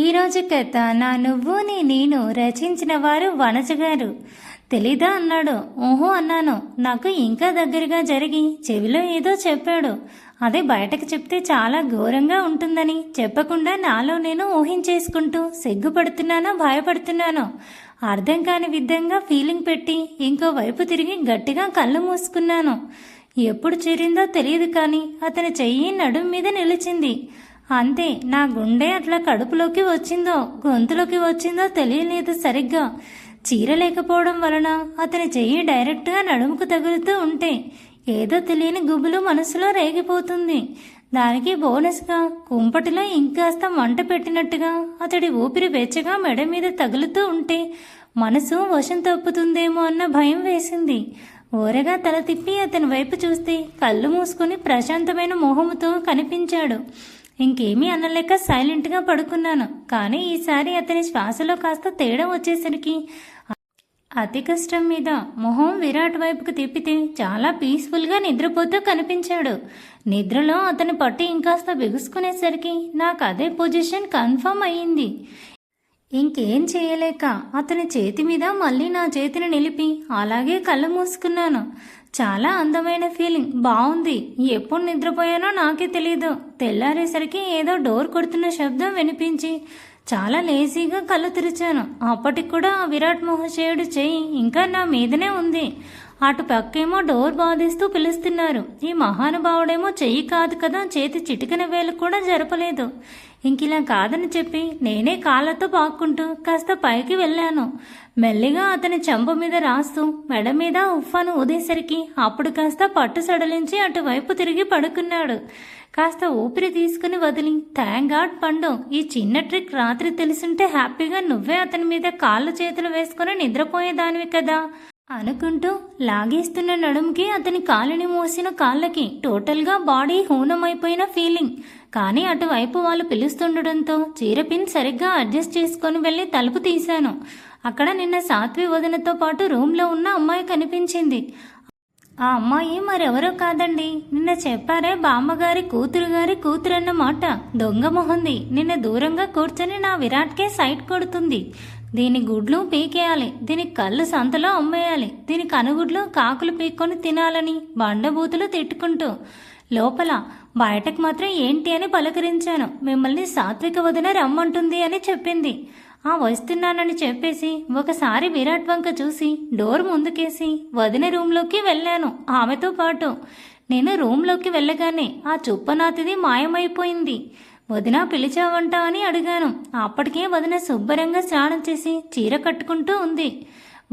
ఈరోజు కథ నా నువ్వు నీ నేను రచించిన వారు వనజ గారు. తెలీదా అన్నాడు. ఓహో అన్నాను. నాకు ఇంకా దగ్గరగా జరిగి చెవిలో ఏదో చెప్పాడు. అదే బయటకు చెప్తే చాలా ఘోరంగా ఉంటుందని చెప్పకుండా నాలో నేను ఊహించేసుకుంటూ సిగ్గుపడుతున్నానో భయపడుతున్నానో అర్థం కాని విధంగా ఫీలింగ్ పెట్టి ఇంకో వైపు తిరిగి గట్టిగా కళ్ళు మూసుకున్నాను. ఎప్పుడు చేరిందో తెలియదు కానీ అతని చెయ్యి నడుం మీద నిలిచింది. అంతే. నా గుండె అట్లా కడుపులోకి వచ్చిందో గొంతులోకి వచ్చిందో తెలియలేదు సరిగ్గా. చీర లేకపోవడం వలన అతని చెయ్యి డైరెక్ట్గా నడుముకు తగులుతూ ఉంటే ఏదో తెలియని గుబులు మనసులో రేగిపోతుంది. దానికి బోనస్గా కుంపటిలో ఇంకాస్త మంట పెట్టినట్టుగా అతడి ఊపిరి వెచ్చగా మెడ మీద తగులుతూ ఉంటే మనసు వశం తప్పుతుందేమో అన్న భయం వేసింది. ఓరగా తల తిప్పి అతని వైపు చూస్తే కళ్ళు మూసుకుని ప్రశాంతమైన మొహముతో కనిపించాడు. ఇంకేమీ అనలేక సైలెంట్గా పడుకున్నాను. కానీ ఈసారి అతని శ్వాసలో కాస్త తేడా వచ్చేసరికి అతి కష్టం మీద మొహం విరాట్ వైపుకు తిప్పితే చాలా పీస్ఫుల్గా నిద్రపోతూ కనిపించాడు. నిద్రలో అతని పట్టి ఇంకాస్త బిగుసుకునేసరికి నాకు అదే పొజిషన్ కన్ఫర్మ్ అయ్యింది. ఇంకేం చేయలేక అతని చేతి మీద మళ్ళీ నా చేతిని నిలిపి అలాగే కళ్ళు మూసుకున్నాను. చాలా అందమైన ఫీలింగ్. బాగుంది. ఎప్పుడు నిద్రపోయానో నాకే తెలీదు. తెల్లారేసరికి ఏదో డోర్ కొడుతున్న శబ్దం వినిపించి చాలా లేజీగా కళ్ళు తెరిచాను. అప్పటికి కూడా ఆ విరాట్ మహాశయుడు చెయ్యి ఇంకా నా మీదనే ఉంది. అటు పక్కేమో డోర్ బాధిస్తూ పిలుస్తున్నారు. ఈ మహానుభావుడేమో చెయ్యి కాదు కదా, చేతి చిటికన వేలు కూడా జరపలేదు. ఇంకిలా కాదని చెప్పి నేనే కాళ్ళతో పాక్కుంటూ కాస్త పైకి వెళ్ళాను. మెల్లిగా అతని చెంప మీద రాస్తూ మెడ మీద ఉఫ్ఫను ఊదేసరికి అప్పుడు కాస్త పట్టు సడలించి అటువైపు తిరిగి పడుకున్నాడు. కాస్త ఊపిరి తీసుకుని వదిలి థ్యాంక్ గాడ్ పండు, ఈ చిన్న ట్రిక్ రాత్రి తెలిసింటే హ్యాపీగా నువ్వే అతని మీద కాళ్ళు చేతులు వేసుకుని నిద్రపోయేదానివి కదా అనుకుంటూ లాగేస్తున్న నడుముకి అతని కాలుని మోసిన కాళ్ళకి టోటల్గా బాడీ హూనమైపోయిన ఫీలింగ్. కానీ అటువైపు వాళ్ళు పిలుస్తుండడంతో చీరపిన్ సరిగ్గా అడ్జస్ట్ చేసుకొని వెళ్ళి తలుపు తీశాను. అక్కడ నిన్న సాత్వి వదినతో పాటు రూమ్లో ఉన్న అమ్మాయి కనిపించింది. ఆ అమ్మాయి మరెవరో కాదండి, నిన్న చెప్పారే బామ్మగారి కూతురు అన్నమాట. దొంగ మొహంది. నిన్న దూరంగా కూర్చొని నా విరాట్కే సైట్ కొడుతుంది. దీని గుడ్లు పీకేయాలి, దీని కళ్ళు సంతలో అమ్మేయాలి, దీని కనుగుడ్లు కాకులు పీక్కొని తినాలని బండబూతులు తిట్టుకుంటూ లోపల బయటకు మాత్రం ఏంటి అని పలకరించాను. మిమ్మల్ని సాత్విక వదిన రమ్మంటుంది అని చెప్పింది. వస్తున్నానని చెప్పేసి ఒకసారి విరాట్ వంక చూసి డోర్ ముందుకేసి వదిన రూమ్లోకి వెళ్ళాను ఆమెతో పాటు. నేను రూమ్లోకి వెళ్ళగానే ఆ చుప్పనాతిది మాయమైపోయింది. వదిన పిలిచావంట అని అడిగాను. అప్పటికే వదిన శుభ్రంగా స్నానం చేసి చీర కట్టుకుంటూ ఉంది.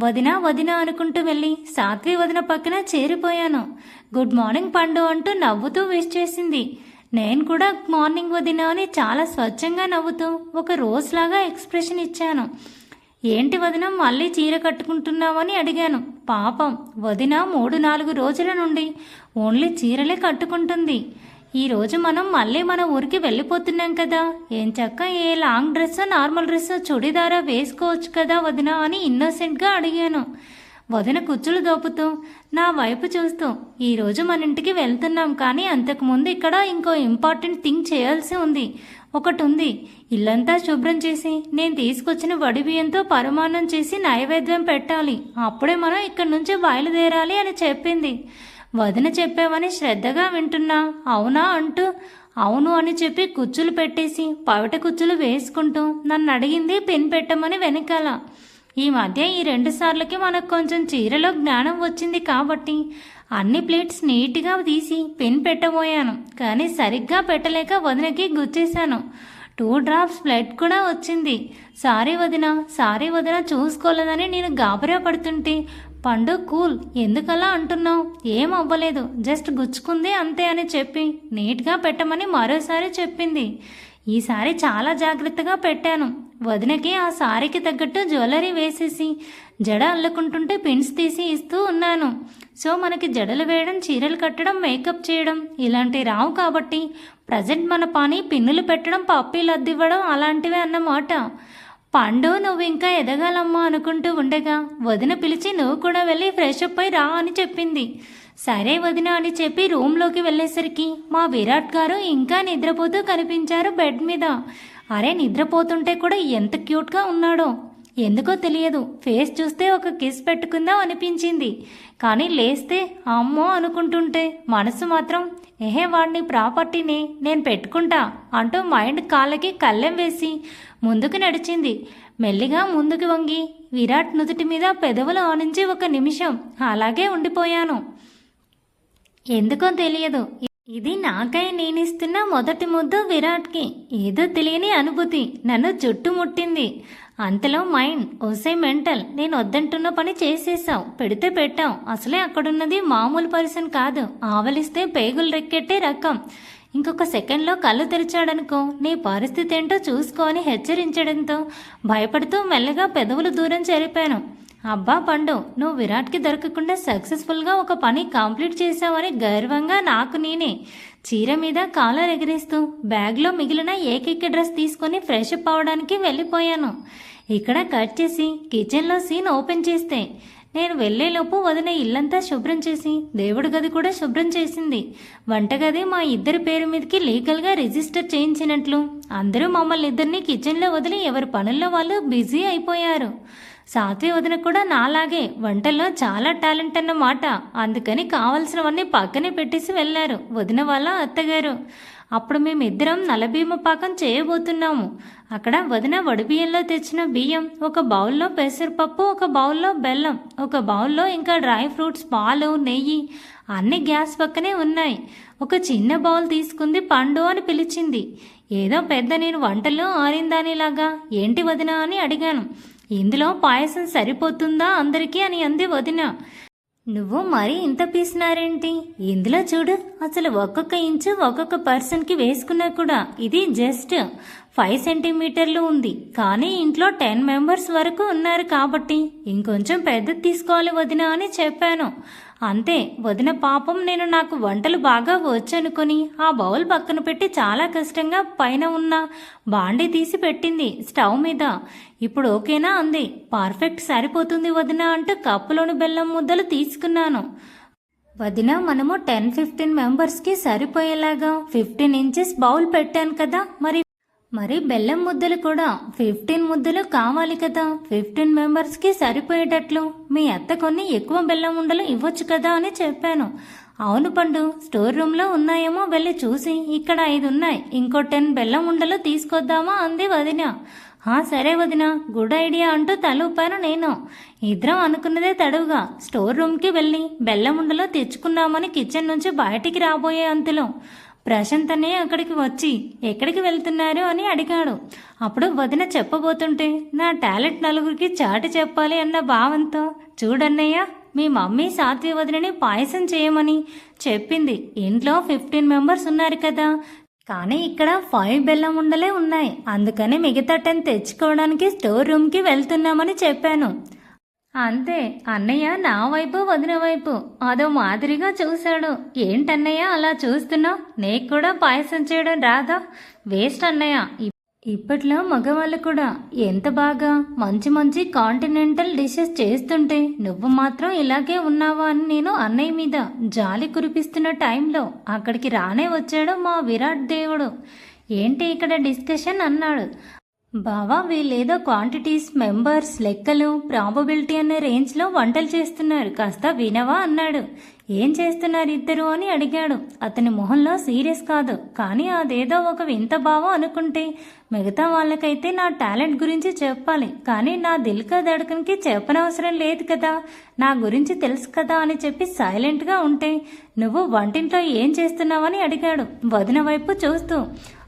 వదిన వదిన అనుకుంటూ వెళ్ళి సాత్వి వదిన పక్కన చేరిపోయాను. గుడ్ మార్నింగ్ పండు అంటూ నవ్వుతూ విష్ చేసింది. నేను కూడా మార్నింగ్ వదిన అని చాలా స్వచ్ఛంగా నవ్వుతూ ఒక రోజులాగా ఎక్స్ప్రెషన్ ఇచ్చాను. ఏంటి వదిన మళ్ళీ చీర కట్టుకుంటున్నావని అడిగాను. పాపం వదిన 3-4 రోజుల నుండి ఓన్లీ చీరలే కట్టుకుంటుంది. ఈరోజు మనం మళ్ళీ మన ఊరికి వెళ్ళిపోతున్నాం కదా, ఏం చక్క ఏ లాంగ్ డ్రెస్సో నార్మల్ డ్రెస్సో చుడిదారా వేసుకోవచ్చు కదా వదిన అని ఇన్నోసెంట్గా అడిగాను. వదిన కుచ్చులు దోపుతూ నా వైపు చూస్తూ ఈరోజు మన ఇంటికి వెళ్తున్నాం, కానీ అంతకుముందు ఇక్కడ ఇంకో ఇంపార్టెంట్ థింగ్ చేయాల్సి ఉంది. ఒకటి ఉంది. ఇల్లంతా శుభ్రం చేసి నేను తీసుకొచ్చిన వడి బియ్యంతో పరమాన్నం చేసి నైవేద్యం పెట్టాలి. అప్పుడే మనం ఇక్కడి నుంచి బయలుదేరాలి అని చెప్పింది. వదిన చెప్పావని శ్రద్ధగా వింటున్నా. అవునా అంటూ అవును అని చెప్పి కుచ్చులు పెట్టేసి పవిట కుచ్చులు వేసుకుంటూ నన్ను అడిగింది పిన్ పెట్టమని వెనకాల. ఈ మధ్య ఈ 2 సార్లకి మనకు కొంచెం చీరలో జ్ఞానం వచ్చింది కాబట్టి అన్ని ప్లేట్స్ నీట్గా తీసి పిన్ పెట్టబోయాను. కానీ సరిగ్గా పెట్టలేక వదినకి గుచ్చేశాను. 2 డ్రాప్స్ బ్లడ్ కూడా వచ్చింది. సారీ వదిన చూసుకోలేదని నేను గాబరా పడుతుంటే పండు కూల్, ఎందుకలా అంటున్నావు, ఏం అవ్వలేదు, జస్ట్ గుచ్చుకుంది అంతే అని చెప్పి నీట్గా పెట్టమని మరోసారి చెప్పింది. ఈసారి చాలా జాగ్రత్తగా పెట్టాను. వదినకి ఆ సారీకి తగ్గట్టు జ్యువెలరీ వేసేసి జడ అల్లుకుంటుంటే పిన్స్ తీసి ఇస్తూ ఉన్నాను. సో మనకి జడలు వేయడం, చీరలు కట్టడం, మేకప్ చేయడం ఇలాంటివి రావు కాబట్టి ప్రజెంట్ మన పని పిన్నులు పెట్టడం, పప్పీలు అద్దివ్వడం అలాంటివే అన్నమాట. పండు నువ్వు ఇంకా ఎదగాలమ్మా అనుకుంటూ ఉండగా వదిన పిలిచి నువ్వు కూడా వెళ్ళి ఫ్రెష్ అప్ అయి రా అని చెప్పింది. సరే వదిన అని చెప్పి రూమ్లోకి వెళ్ళేసరికి మా విరాట్ గారు ఇంకా నిద్రపోతూ కనిపించారు బెడ్ మీద. అరే నిద్రపోతుంటే కూడా ఎంత క్యూట్గా ఉన్నాడో. ఎందుకో తెలియదు, ఫేస్ చూస్తే ఒక కిస్ పెట్టుకుందాం అనిపించింది. కానీ లేస్తే అమ్మో అనుకుంటుంటే మనసు మాత్రం వాడిని ప్రాపర్టీని నేను పెట్టుకుంటా అంటూ మైండ్ కాళ్ళకి కళ్ళెం వేసి ముందుకు నడిచింది. మెల్లిగా ముందుకు వంగి విరాట్ నుదుటి మీద పెదవులు ఆనించి ఒక నిమిషం అలాగే ఉండిపోయాను. ఎందుకో తెలియదు, ఇది నాకై నేనిస్తున్న మొదటి ముద్దు విరాట్కి. ఏదో తెలియని అనుభూతి నన్ను చుట్టుముట్టింది. అంతలో మైండ్ ఓసే మెంటల్, నేను వద్దంటున్న పని చేసేసావు, పెడితే పెట్టాం. అసలే అక్కడున్నది మామూలు పర్సన్ కాదు, ఆవలిస్తే పేగులు రెక్కెట్టే రకం. ఇంకొక సెకండ్లో కళ్ళు తెరిచాడనుకో, నీ పరిస్థితి ఏంటో చూసుకో అని హెచ్చరించడంతో భయపడుతూ మెల్లగా పెదవులు దూరం జరిపాను. అబ్బా పండు, నువ్వు విరాట్కి దొరకకుండా సక్సెస్ఫుల్గా ఒక పని కంప్లీట్ చేసావని గర్వంగా నాకు నేనే చీర మీద కాలర్ ఎగిరేస్తూ బ్యాగ్లో మిగిలిన ఏకైక డ్రెస్ తీసుకొని ఫ్రెష్ అప్ అవడానికి వెళ్ళిపోయాను. ఇక్కడ కట్ చేసి కిచెన్లో సీన్ ఓపెన్ చేస్తే నేను వెళ్లేలోపు వదిన ఇల్లంతా శుభ్రం చేసి దేవుడి గది కూడా శుభ్రం చేసింది. వంటగది మా ఇద్దరి పేరు మీదకి లీగల్గా రిజిస్టర్ చేయించినట్లు. అందరూ మమ్మల్ని ఇద్దరిని కిచెన్లో వదిలి ఎవరి పనుల్లో వాళ్ళు బిజీ అయిపోయారు. సాత్వి వదిన కూడా నాలాగే వంటల్లో చాలా టాలెంట్ అన్నమాట. అందుకని కావలసినవన్నీ పక్కనే పెట్టేసి వెళ్ళారు వదిన వాళ్ళ అత్తగారు. అప్పుడు మేమిద్దరం నలభీమ పాకం చేయబోతున్నాము. అక్కడ వదిన వడిబియ్యంలో తెచ్చిన బియ్యం, ఒక బౌల్లో పెసరపప్పు, ఒక బౌల్లో బెల్లం, ఒక బౌల్లో ఇంకా డ్రై ఫ్రూట్స్, పాలు, నెయ్యి అన్ని గ్యాస్ పక్కనే ఉన్నాయి. ఒక చిన్న బౌల్ తీసుకుంది. పండు అని పిలిచింది. ఏదో పెద్ద నేను వంటల్లో ఆరిందానిలాగా. ఏంటి వదిన అని అడిగాను. ఇందులో పాయసం సరిపోతుందా అందరికీ అని అంది వదిన. నువ్వు మరీ ఇంత పీసినారేంటి? ఇందులో చూడు, అసలు ఒక్కొక్క ఇంచు ఒక్కొక్క పర్సన్కి వేసుకున్నా కూడా ఇది జస్ట్ 5 సెంటీమీటర్లు ఉంది. కానీ ఇంట్లో 10 మెంబర్స్ వరకు ఉన్నారు కాబట్టి ఇంకొంచెం పెద్దది తీసుకోవాలి వదిన అని చెప్పాను. అంతే, వదిన పాపం నేను నాకు వంటలు బాగా వచ్చనుకొని ఆ బౌల్ పక్కన పెట్టి చాలా కష్టంగా పైన ఉన్న బాండీ తీసి పెట్టింది స్టవ్ మీద. ఇప్పుడు ఓకేనా అంది. పర్ఫెక్ట్ సరిపోతుంది వదిన అంటూ కప్పులోని బెల్లం ముద్దలు తీసుకున్నాను. వదిన, మనము 10-15 మెంబర్స్కి సరిపోయేలాగా 15 ఇంచెస్ బౌల్ పెట్టాను కదా, మరి బెల్లం ముద్దలు కూడా 15 ముద్దలు కావాలి కదా, 15 మెంబర్స్కి సరిపోయేటట్లు. మీ అత్త కొన్ని ఎక్కువ బెల్లం ఉండలు ఇవ్వచ్చు కదా అని చెప్పాను. అవును పండు, స్టోర్ రూమ్లో ఉన్నాయేమో వెళ్ళి చూసి, ఇక్కడ 5 ఉన్నాయి, ఇంకో 10 బెల్లం ఉండలు తీసుకొద్దామా అంది వదిన. సరే వదిన, గుడ్ ఐడియా అంటూ తల ఊపాను నేను. ఇద్దరం అనుకున్నదే తడువుగా స్టోర్ రూమ్కి వెళ్ళి బెల్లం ఉండలు తెచ్చుకున్నామని కిచెన్ నుంచి బయటికి రాబోయే అంతలో ప్రశాంత్ అన్నయ్య అక్కడికి వచ్చి ఎక్కడికి వెళ్తున్నారు అని అడిగాడు. అప్పుడు వదిన చెప్పబోతుంటే నా టాలెంట్ నలుగురికి చాటి చెప్పాలి అన్న భావంతో, చూడన్నయ్య, మీ మమ్మీ సాత్వి వదినని పాయసం చేయమని చెప్పింది. ఇంట్లో 15 మెంబర్స్ ఉన్నారు కదా, కానీ ఇక్కడ 5 బెల్లం ఉండలే ఉన్నాయి. అందుకని మిగతా 10 తెచ్చుకోవడానికి స్టోర్ రూమ్కి వెళ్తున్నామని చెప్పాను. అంతే, అన్నయ్య నా వైపు వదిన వైపు అదో మాదిరిగా చూశాడు. ఏంటన్నయ్య అలా చూస్తున్నావు? నీకు కూడా పాయసం చేయడం రాదా? వేస్ట్ అన్నయ్య. ఇప్పట్లో మగవాళ్ళు కూడా ఎంత బాగా మంచి మంచి కాంటినెంటల్ డిషెస్ చేస్తుంటే నువ్వు మాత్రం ఇలాగే ఉన్నావా అని నేను అన్నయ్య మీద జాలి కురిపిస్తున్న టైంలో అక్కడికి రానే వచ్చాడు మా విరాట్ దేవుడు. ఏంటి ఇక్కడ డిస్కషన్ అన్నాడు. బావా, వీళ్ళేదో క్వాంటిటీస్, మెంబర్స్, లెక్కలు, ప్రాబబిలిటీ అనే రేంజ్లో వంటలు చేస్తున్నారు, కాస్త వినవా అన్నాడు. ఏం చేస్తున్నారు ఇద్దరు అని అడిగాడు. అతని మొహంలో సీరియస్ కాదు, కానీ అదేదో ఒక వింత భావం అనుకుంటే. మిగతా వాళ్ళకైతే నా టాలెంట్ గురించి చెప్పాలి, కానీ నా దిల్ కా ధడకన్కి చెప్పనవసరం లేదు కదా, నా గురించి తెలుసు కదా అని చెప్పి సైలెంట్గా ఉంటే, నువ్వు వంటింట్లో ఏం చేస్తున్నావని అడిగాడు వదిన వైపు చూస్తూ.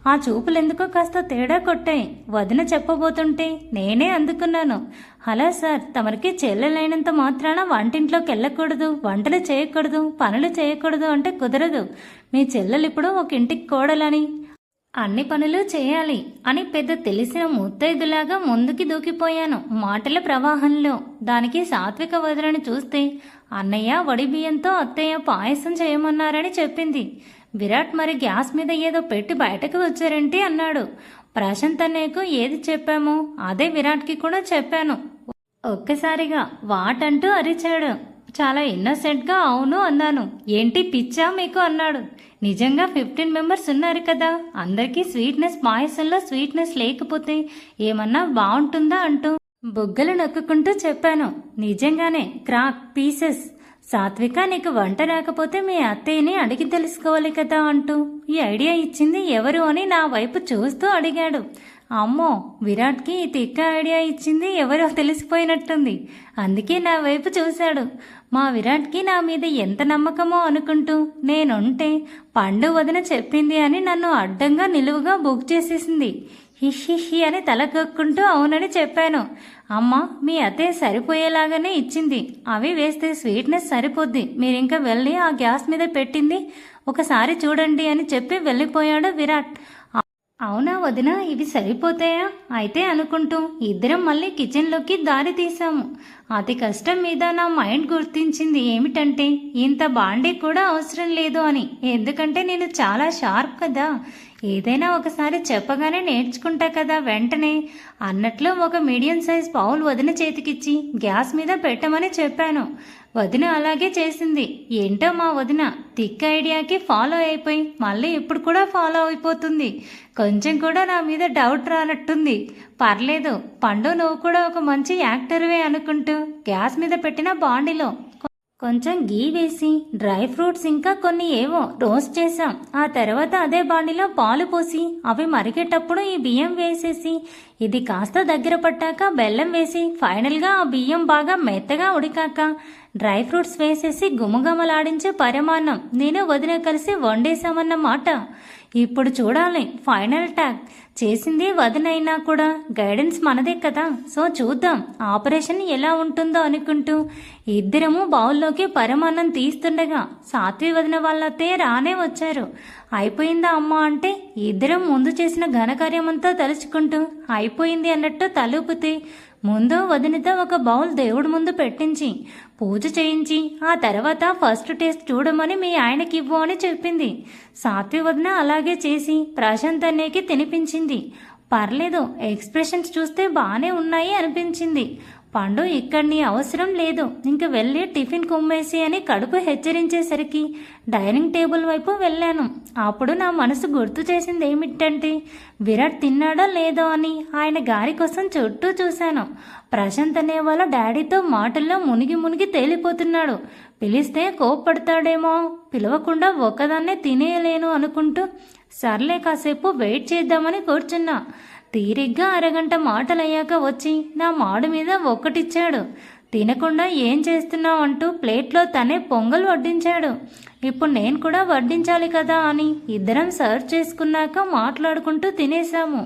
ఆ చూపులెందుకో కాస్త తేడా కొట్టాయి. వదిన చెప్పబోతుంటే నేనే అందుకున్నాను. హలో సార్, తమరికి చెల్లెలైనంత మాత్రాన వంటింట్లోకి వెళ్ళకూడదు, వంటలు చేయకూడదు, పనులు చేయకూడదు అంటే కుదరదు. మీ చెల్లెలు ఇప్పుడు ఒక ఇంటికి కోడలని, అన్ని పనులు చేయాలి అని పెద్ద తెలిసిన ముత్తైదులాగా ముందుకి దూకిపోయాను మాటల ప్రవాహంలో. దానికి సాత్విక వదిలని చూస్తే, అన్నయ్య వడి బియ్యంతో అత్తయ్య పాయసం చేయమన్నారని చెప్పింది. విరాట్, మరి గ్యాస్ మీద ఏదో పెట్టి బయటకు వచ్చారేంటి అన్నాడు. ప్రశాంత్ అన్నయ్యకు ఏది చెప్పామో అదే విరాట్కి కూడా చెప్పాను. ఒక్కసారిగా వాటంటూ అరిచాడు. చాలా ఇన్నోసెంట్గా అవును అన్నాను. ఏంటి పిచ్చా మీకు అన్నాడు. నిజంగా 15 మెంబర్స్ ఉన్నారు కదా, అందరికీ స్వీట్నెస్, పాయసంలో స్వీట్నెస్ లేకపోతే ఏమన్నా బాగుంటుందా అంటూ బుగ్గలు నొక్కుంటూ చెప్పాను. నిజంగానే క్రాక్ పీసెస్. సాత్విక, నీకు వంట రాకపోతే మీ అత్తయ్యని అడిగి తెలుసుకోవాలి కదా అంటూ ఈ ఐడియా ఇచ్చింది ఎవరు అని నా వైపు చూస్తూ అడిగాడు. అమ్మో, విరాట్కి ఈ తిక్క ఐడియా ఇచ్చింది ఎవరో తెలిసిపోయినట్టుంది. అందుకే నా వైపు చూశాడు. మా విరాట్కి నా మీద ఎంత నమ్మకమో అనుకుంటూ నేనుంటే పండు వదిన చెప్పింది అని నన్ను అడ్డంగా నిలువుగా బుక్ చేసేసింది. హిషిషి అని తలకొక్కుంటూ అవునని చెప్పాను. అమ్మ, మీ అత్తయ్య సరిపోయేలాగానే ఇచ్చింది. అవి వేస్తే స్వీట్నెస్ సరిపోద్ది. మీరింకా వెళ్ళి ఆ గ్యాస్ మీద పెట్టింది ఒకసారి చూడండి అని చెప్పి వెళ్ళిపోయాడు విరాట్. అవునా వదిన, ఇవి సరిపోతాయా అయితే అనుకుంటూ ఇద్దరం మళ్ళీ కిచెన్లోకి దారి తీసాము. అతి కష్టం మీద నా మైండ్ గుర్తించింది ఏమిటంటే ఇంత బాండీ కూడా అవసరం లేదు అని. ఎందుకంటే నేను చాలా షార్ప్ కదా, ఏదైనా ఒకసారి చెప్పగానే నేర్చుకుంటా కదా వెంటనే అన్నట్లు ఒక మీడియం సైజ్ బౌల్ వదిన చేతికిచ్చి గ్యాస్ మీద పెట్టమని చెప్పాను. వదిన అలాగే చేసింది. ఏంటో మా వదిన తిక్క ఐడియాకి ఫాలో అయిపోయి మళ్ళీ ఇప్పుడు కూడా ఫాలో అయిపోతుంది. కొంచెం కూడా నా మీద డౌట్ రానట్టుంది. పర్లేదు పండు, నువ్వు కూడా ఒక మంచి యాక్టర్వే అనుకుంటూ గ్యాస్ మీద పెట్టిన బాండీలో కొంచెం గీ వేసి డ్రై ఫ్రూట్స్ ఇంకా కొన్ని ఏవో రోస్ట్ చేసాం. ఆ తర్వాత అదే బాండిలో పాలు పోసి అవి మరిగేటప్పుడు ఈ బియ్యం వేసేసి ఇది కాస్త దగ్గర పట్టాక బెల్లం వేసి ఫైనల్గా ఆ బియ్యం బాగా మెత్తగా ఉడికాక డ్రై ఫ్రూట్స్ వేసేసి గుమగుమలాడించే పరమాన్నం నేను వదిన కలిసి వండేశామన్నమాట. ఇప్పుడు చూడాలి ఫైనల్ ట్యాగ్. చేసింది వదినైనా కూడా గైడెన్స్ మనదే కదా, సో చూద్దాం ఆపరేషన్ ఎలా ఉంటుందో అనుకుంటూ ఇద్దరము బౌల్లోకి పరమాన్నం తీస్తుండగా సాత్వి వదిన వాళ్ళతే రానే వచ్చారు. అయిపోయిందా అమ్మ అంటే ఇద్దరం ముందు చేసిన ఘనకార్యమంతా తలుచుకుంటూ అయిపోయింది అన్నట్టు తలుపుతే ముందు వదినతో ఒక బౌల్ దేవుడి ముందు పెట్టించి పూజ చేయించి ఆ తర్వాత ఫస్ట్ టేస్ట్ చూడమని మీ ఆయనకి ఇవ్వు అని చెప్పింది. సాత్వి వదిన అలాగే చేసి ప్రశాంత్ అన్నయ్యకి తినిపించింది. పర్లేదు, ఎక్స్ప్రెషన్స్ చూస్తే బాగానే ఉన్నాయి అనిపించింది. పండు ఇక్కడి అవసరం లేదు, ఇంక వెళ్ళి టిఫిన్ కుమ్మేసి అని కడుపు హెచ్చరించేసరికి డైనింగ్ టేబుల్ వైపు వెళ్ళాను. అప్పుడు నా మనసు గుర్తు చేసింది ఏమిటంటే విరాట్ తిన్నాడో లేదో అని ఆయన గారి కోసం చుట్టూ చూశాను. ప్రశాంత్ అనే వాళ్ళ డాడీతో మాటల్లో మునిగి తేలిపోతున్నాడు. పిలిస్తే కోప్పడతాడేమో, పిలవకుండా ఒక్కదాన్నే తినేయలేను అనుకుంటూ సర్లే కాసేపు వెయిట్ చేద్దామని కూర్చున్నా. తీరిగ్గా అరగంట మాటలయ్యాక వచ్చి నా మాడు మీద ఒక్కటిచ్చాడు. తినకుండా ఏం చేస్తున్నావు అంటూ ప్లేట్లో తనే పొంగల్ వడ్డించాడు. ఇప్పుడు నేను కూడా వడ్డించాలి కదా అని ఇద్దరం సర్వ్ చేసుకున్నాక మాట్లాడుకుంటూ తినేసాము.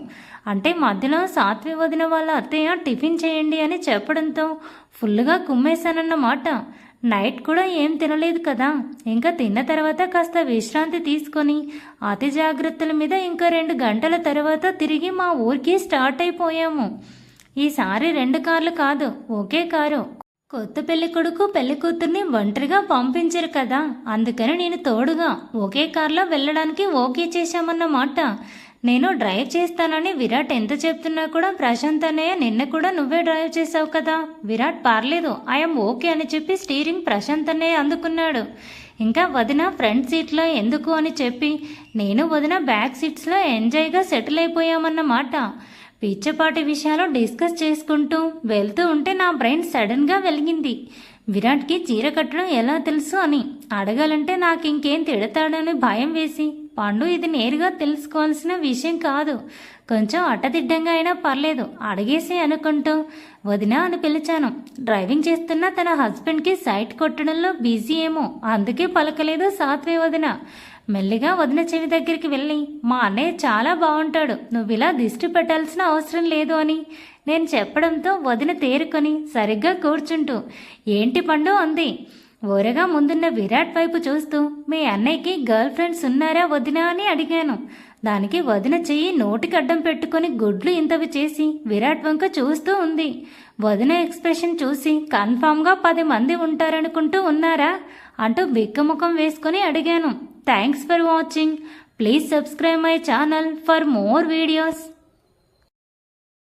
అంటే మధ్యలో సాత్వి వదిన వాళ్ళ అత్తయ్య టిఫిన్ చేయండి అని చెప్పడంతో ఫుల్గా కుమ్మేశానన్నమాట. నైట్ కూడా ఏం తినలేదు కదా, ఇంకా తిన్న తర్వాత కాస్త విశ్రాంతి తీసుకొని అతి జాగ్రత్తల మీద ఇంకా 2 గంటల తర్వాత తిరిగి మా ఊరికి స్టార్ట్ అయిపోయాము. ఈసారి 2 కార్లు కాదు, ఒకే కారు. కొత్త పెళ్లి కొడుకు పెళ్లి కూతుర్ని ఒంటరిగా పంపించరు కదా, అందుకని నేను తోడుగా ఒకే కార్లో వెళ్ళడానికి ఓకే చేశామన్నమాట. నేను డ్రైవ్ చేస్తానని విరాట్ ఎంత చెప్తున్నా కూడా ప్రశాంత్ అన్నయ్య నిన్న కూడా నువ్వే డ్రైవ్ చేసావు కదా, విరాట్ పర్లేదు ఐఎమ్ ఓకే అని చెప్పి స్టీరింగ్ ప్రశాంత్ అన్నయ్య అందుకున్నాడు. ఇంకా వదిన ఫ్రంట్ సీట్లో ఎందుకు అని చెప్పి నేను వదిన బ్యాక్ సీట్స్లో ఎంజాయ్గా సెటిల్ అయిపోయామన్నమాట. పిచ్చపాటి విషయాలు డిస్కస్ చేసుకుంటూ వెళ్తూ ఉంటే నా బ్రెయిన్ సడన్గా వెలిగింది. విరాట్కి చీర కట్టడం ఎలా తెలుసు అని అడగాలంటే నాకు ఇంకేం తిడతాడని భయం వేసి పండు ఇది నేరుగా తెలుసుకోవాల్సిన విషయం కాదు, కొంచెం అట్టదిడ్డంగా అయినా పర్లేదు అడిగేసి అనుకుంటూ వదిన అని పిలిచాను. డ్రైవింగ్ చేస్తున్న తన హస్బెండ్కి సైట్ కొట్టడంలో బిజీ ఏమో అందుకే పలకలేదు సాత్వి వదిన. మెల్లిగా వదిన చెవి దగ్గరికి వెళ్ళి మా అన్నయ్య చాలా బాగుంటాడు, నువ్వు ఇలా దిష్టి పెట్టాల్సిన అవసరం లేదు అని నేను చెప్పడంతో వదిన తేరుకొని సరిగ్గా కూర్చుంటూ ఏంటి పండు అంది. ఓరగా ముందున్న విరాట్ వైపు చూస్తూ మీ అన్నయ్యకి గర్ల్ ఫ్రెండ్స్ ఉన్నారా వదినా అని అడిగాను. దానికి వదిన చెయ్యి నోటికి అడ్డం పెట్టుకుని గుడ్లు ఇంతవి చేసి విరాట్ వంక చూస్తూ ఉంది. వదిన ఎక్స్ప్రెషన్ చూసి కన్ఫామ్గా 10 మంది ఉంటారనుకుంటూ ఉన్నారా అంటూ బిక్కముఖం వేసుకొని అడిగాను. Thanks for watching. Please subscribe my channel for more videos.